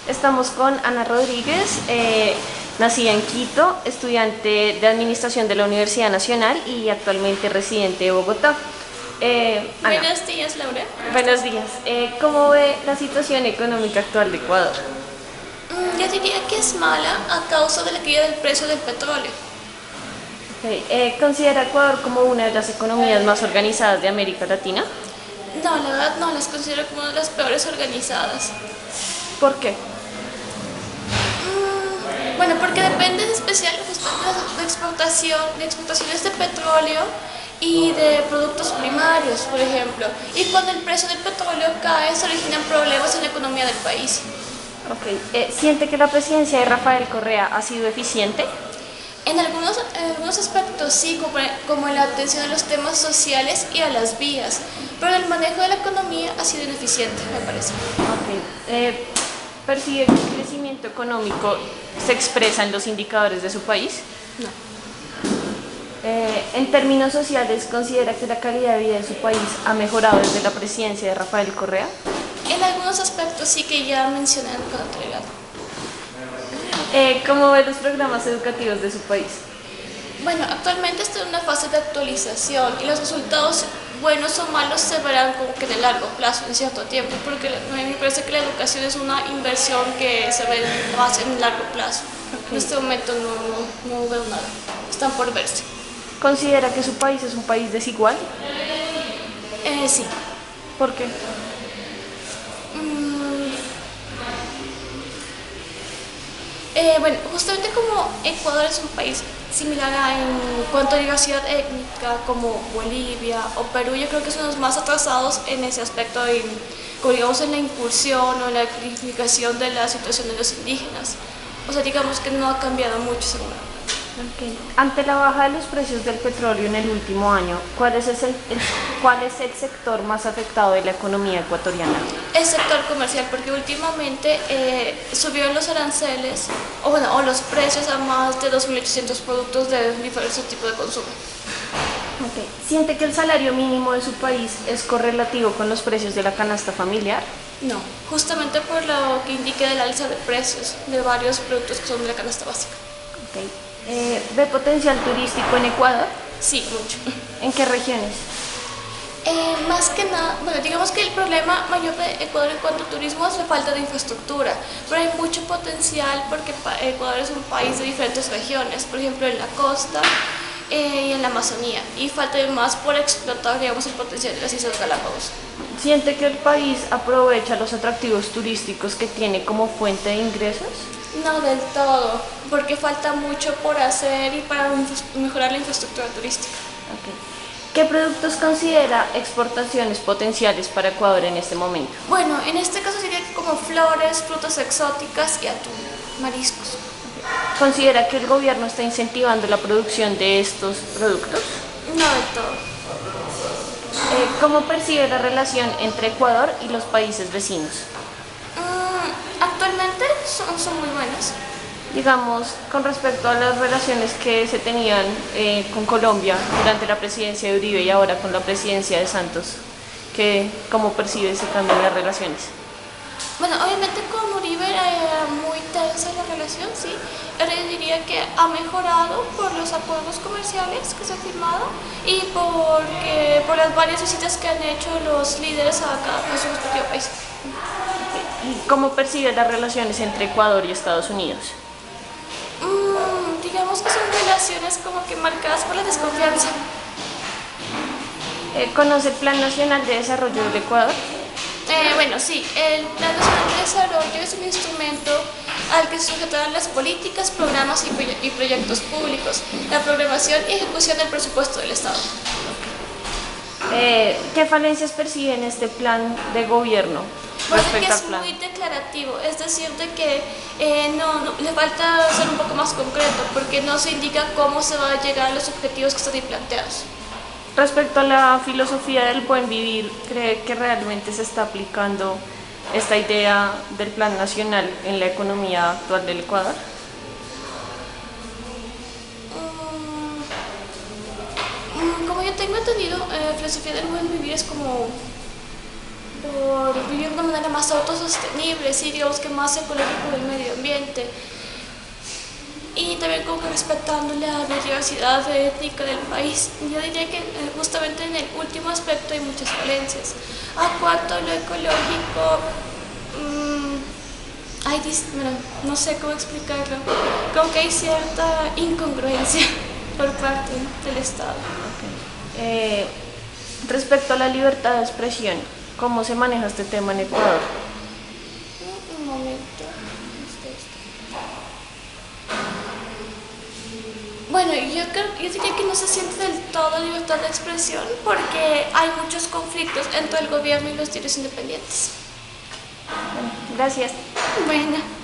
Estamos con Ana Rodríguez, nacida en Quito, estudiante de Administración de la Universidad Nacional y actualmente residente de Bogotá. Ana, Buenos días, Laura. buenos días. ¿Cómo ve la situación económica actual de Ecuador? Yo diría que es mala a causa de la caída del precio del petróleo. ¿Considera Ecuador como una de las economías más organizadas de América Latina? No, la verdad no, las considero como una de las peores organizadas. ¿Por qué? Bueno, porque depende en especial de exportaciones de petróleo y de productos primarios, por ejemplo. Y cuando el precio del petróleo cae, se originan problemas en la economía del país. ¿Siente que la presidencia de Rafael Correa ha sido eficiente? En algunos aspectos sí, como en la atención a los temas sociales y a las vías, pero el manejo de la economía ha sido ineficiente, me parece. ¿Percibe que el crecimiento económico se expresa en los indicadores de su país? No. En términos sociales, ¿considera que la calidad de vida de su país ha mejorado desde la presidencia de Rafael Correa? En algunos aspectos sí que ya mencioné con anterioridad. ¿Cómo ve los programas educativos de su país? Bueno, actualmente está en una fase de actualización y los resultados buenos o malos se verán como que de largo plazo, en cierto tiempo, porque a mí me parece que la educación es una inversión que se ve más en largo plazo. En este momento no veo nada, están por verse. ¿Considera que su país es un país desigual? Sí. ¿Por qué? Bueno, justamente como Ecuador es un país similar en cuanto a diversidad étnica como Bolivia o Perú, yo creo que son los más atrasados en ese aspecto, como digamos en la incursión o en la dignificación de la situación de los indígenas. O sea, digamos que no ha cambiado mucho seguro. Ante la baja de los precios del petróleo en el último año, ¿cuál es el sector más afectado de la economía ecuatoriana? El sector comercial, porque últimamente subieron los aranceles o los precios a más de 2.800 productos de diferentes tipos de consumo. ¿Siente que el salario mínimo de su país es correlativo con los precios de la canasta familiar? No, justamente por lo que indiqué del alza de precios de varios productos que son de la canasta básica. ¿Ve potencial turístico en Ecuador? Sí, mucho. ¿En qué regiones? Más que nada, bueno, digamos que el problema mayor de Ecuador en cuanto a turismo es la falta de infraestructura, pero hay mucho potencial porque Ecuador es un país de diferentes regiones, por ejemplo en la costa y en la Amazonía, y falta más por explotar, digamos, el potencial de las Islas Galápagos. ¿Siente que el país aprovecha los atractivos turísticos que tiene como fuente de ingresos? No del todo, porque falta mucho por hacer y para mejorar la infraestructura turística. ¿Qué productos considera exportaciones potenciales para Ecuador en este momento? Bueno, en este caso sería como flores, frutas exóticas y atún, mariscos. ¿Considera que el gobierno está incentivando la producción de estos productos? No del todo. ¿Cómo percibe la relación entre Ecuador y los países vecinos? Actualmente son muy buenas. Digamos, con respecto a las relaciones que se tenían con Colombia durante la presidencia de Uribe y ahora con la presidencia de Santos, ¿cómo percibe ese cambio de las relaciones? Bueno, obviamente con Uribe era muy tensa la relación, sí. Ahora yo diría que ha mejorado por los acuerdos comerciales que se han firmado y por las varias visitas que han hecho los líderes a su respectivo país. ¿Y cómo percibe las relaciones entre Ecuador y Estados Unidos? Digamos que son relaciones como que marcadas por la desconfianza. ¿Conoce el Plan Nacional de Desarrollo del Ecuador? Bueno, sí, el Plan Nacional de Desarrollo es un instrumento al que se sujetan las políticas, programas y proyectos públicos, la programación y ejecución del presupuesto del Estado. ¿Qué falencias percibe en este plan de gobierno respecto al plan? Es muy declarativo, es decir, de que le falta ser un poco más concreto porque no se indica cómo se va a llegar a los objetivos que están ahí planteados. Respecto a la filosofía del buen vivir, ¿cree que realmente se está aplicando esta idea del plan nacional en la economía actual del Ecuador? Como yo tengo entendido, la filosofía del buen vivir es como por vivir de una manera más autosostenible, sí, digamos que más ecológico del medio ambiente. Y también como que respetando la biodiversidad étnica del país. Yo diría que justamente en el último aspecto hay muchas falencias. A cuanto a lo ecológico, bueno, no sé cómo explicarlo, como que hay cierta incongruencia por parte del Estado. Okay. Respecto a la libertad de expresión, ¿cómo se maneja este tema en Ecuador? Un momento. Bueno, yo diría que no se siente del todo libertad de expresión porque hay muchos conflictos entre el gobierno y los diarios independientes. Bueno, gracias. Bueno.